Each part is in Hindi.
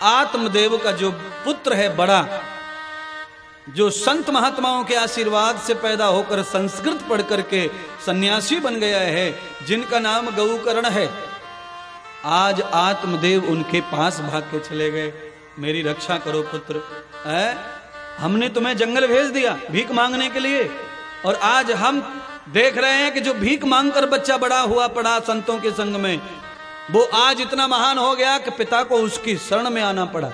आत्मदेव का जो पुत्र है बड़ा, जो संत महात्माओं के आशीर्वाद से पैदा होकर संस्कृत पढ़ करके सन्यासी बन गया है, जिनका नाम गौकर्ण है, आज आत्मदेव उनके पास भाग के चले गए, मेरी रक्षा करो पुत्र। हमने तुम्हें जंगल भेज दिया भीख मांगने के लिए, और आज हम देख रहे हैं कि जो भीख मांगकर बच्चा बड़ा हुआ पड़ा संतों के संग में, वो आज इतना महान हो गया कि पिता को उसकी शरण में आना पड़ा।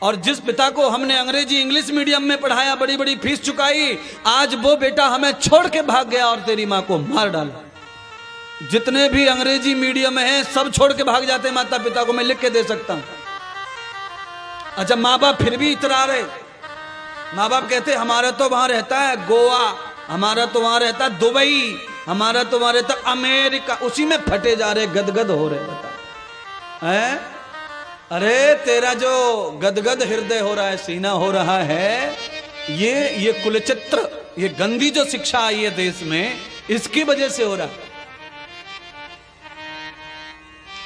और जिस पिता को हमने अंग्रेजी इंग्लिश मीडियम में पढ़ाया, बड़ी बड़ी फीस चुकाई, आज वो बेटा हमें छोड़ के भाग गया और तेरी मां को मार डाला। जितने भी अंग्रेजी मीडियम हैं सब छोड़ के भाग जाते हैं माता पिता को, मैं लिख के दे सकता हूं। अच्छा, माँ बाप फिर भी इतरा रहे, माँ बाप कहते हमारा तो वहां रहता है गोवा, हमारा तो वहां रहता है दुबई, हमारा तो वहां रहता अमेरिका, उसी में फटे जा रहे, गदगद हो रहे। बता है, अरे तेरा जो गदगद हृदय हो रहा है, सीना हो रहा है, ये कुलचित्र, ये गंदी जो शिक्षा आई है देश में, इसकी वजह से हो रहा है।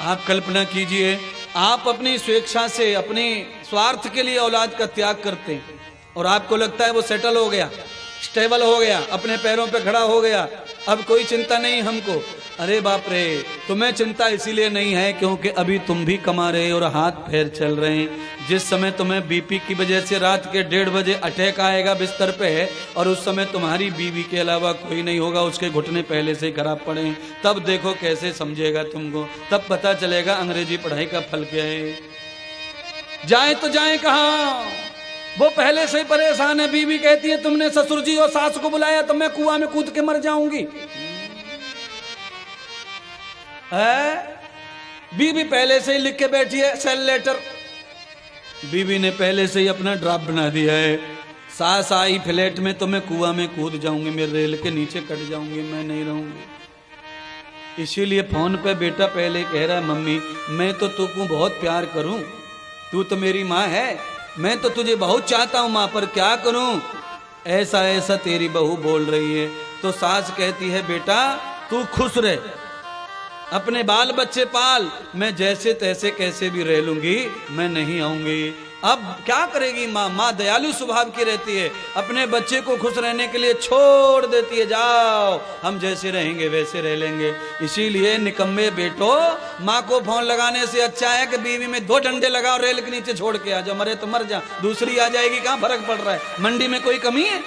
आप कल्पना कीजिए, आप अपनी स्वेच्छा से, अपने स्वार्थ के लिए औलाद का त्याग करते हैं और आपको लगता है वो सेटल हो गया, स्टेबल हो गया, अपने पैरों पे खड़ा हो गया, अब कोई चिंता नहीं हमको। अरे बाप रे, तुम्हें चिंता इसीलिए नहीं है क्योंकि अभी तुम भी कमा रहे और हाथ पैर चल रहे हैं। जिस समय तुम्हें बीपी की वजह से रात के 1:30 बजे अटैक आएगा बिस्तर पे, और उस समय तुम्हारी बीवी के अलावा कोई नहीं होगा, उसके घुटने पहले से खराब पड़े, तब देखो कैसे समझेगा तुमको, तब पता चलेगा अंग्रेजी पढ़ाई का फल क्या है। जाए तो जाए कहाँ, वो पहले से ही परेशान है। बीवी कहती है तुमने ससुर जी और सास को बुलाया तो मैं कुआं में कूद के मर जाऊंगी। बीवी पहले से ही लिख के बैठी है सेल लेटर, बीवी ने पहले से ही अपना ड्राफ्ट बना दिया है, सास आई फ्लैट में तो मैं कुआं में कूद जाऊंगी, मेरे रेल के नीचे कट जाऊंगी, मैं नहीं रहूंगी। इसीलिए फोन पे बेटा पहले कह रहा है मम्मी मैं तो तुमको बहुत प्यार करूं, तू तो मेरी माँ है, मैं तो तुझे बहुत चाहता हूं माँ, पर क्या करूं, ऐसा ऐसा तेरी बहू बोल रही है। तो सास कहती है बेटा तू खुश रह, अपने बाल बच्चे पाल, मैं जैसे तैसे कैसे भी रह लूंगी, मैं नहीं आऊंगी। अब क्या करेगी माँ, माँ दयालु स्वभाव की रहती है, अपने बच्चे को खुश रहने के लिए छोड़ देती है, जाओ हम जैसे रहेंगे वैसे रह लेंगे। इसीलिए निकम्मे बेटो, माँ को फोन लगाने से अच्छा है कि बीवी में 2 डंडे लगाओ, रेल के नीचे छोड़ के आ जाओ, मरे तो मर जा, दूसरी आ जाएगी, कहाँ फर्क पड़ रहा है, मंडी में कोई कमी है।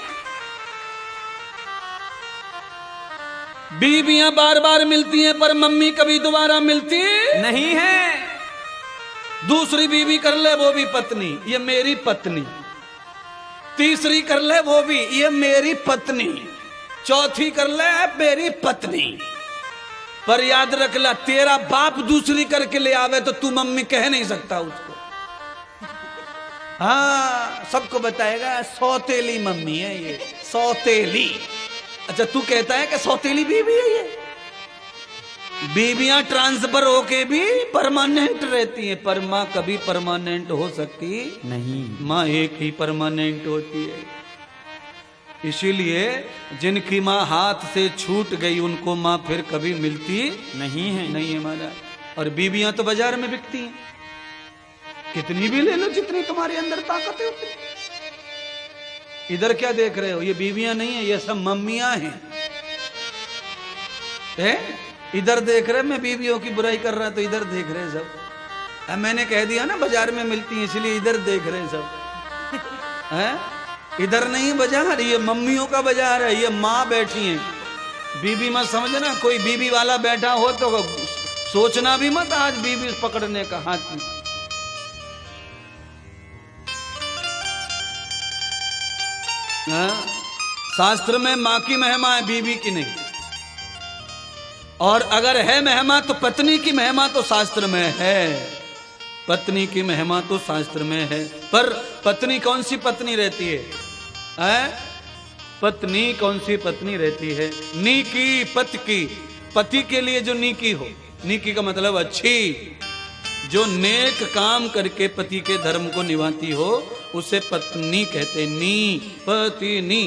बीवियां बार बार मिलती हैं पर मम्मी कभी दोबारा मिलती नहीं है। दूसरी बीवी कर ले वो भी पत्नी, ये मेरी पत्नी, तीसरी कर ले वो भी, ये मेरी पत्नी, चौथी कर ले मेरी पत्नी, पर याद रख ला तेरा बाप दूसरी करके ले आवे तो तू मम्मी कह नहीं सकता उसको। हाँ, सबको बताएगा सौतेली मम्मी है ये, सौतेली। अच्छा, तू कहता है कि सौतेली बीवी है ये। बीवियां ट्रांसफर होके भी परमानेंट रहती हैं, पर माँ कभी परमानेंट हो सकती नहीं, माँ एक ही परमानेंट होती है। इसीलिए जिनकी माँ हाथ से छूट गई उनको माँ फिर कभी मिलती नहीं है महाराज। और बीवियां तो बाजार में बिकती हैं, कितनी भी ले लो, जितनी तुम्हारे अंदर ताकत है उतनी। इधर क्या देख रहे हो, ये बीवियां नहीं है, ये सब मम्मियां हैं। इधर देख रहे, मैं बीवियों की बुराई कर रहा तो इधर देख रहे सब। मैंने कह दिया ना बाजार में मिलती है, इसलिए इधर देख रहे सब। हैं, इधर नहीं बाजार, ये मम्मियों का बाजार है, ये माँ बैठी है। बीवी मत समझना, कोई बीवी वाला बैठा हो तो सोचना भी मत आज बीवी पकड़ने का हाथ में। शास्त्र में माँ की महिमा है, बीवी की नहीं। और अगर है महिमा तो पत्नी की महिमा तो शास्त्र में है, पत्नी की महिमा तो शास्त्र में है। पर पत्नी कौन सी पत्नी रहती है? पत्नी कौन सी पत्नी रहती है? नीकी पति की, पति के लिए जो नीकी हो, नीकी का मतलब अच्छी, जो नेक काम करके पति के धर्म को निभाती हो उसे पत्नी कहते। नी पत्नी,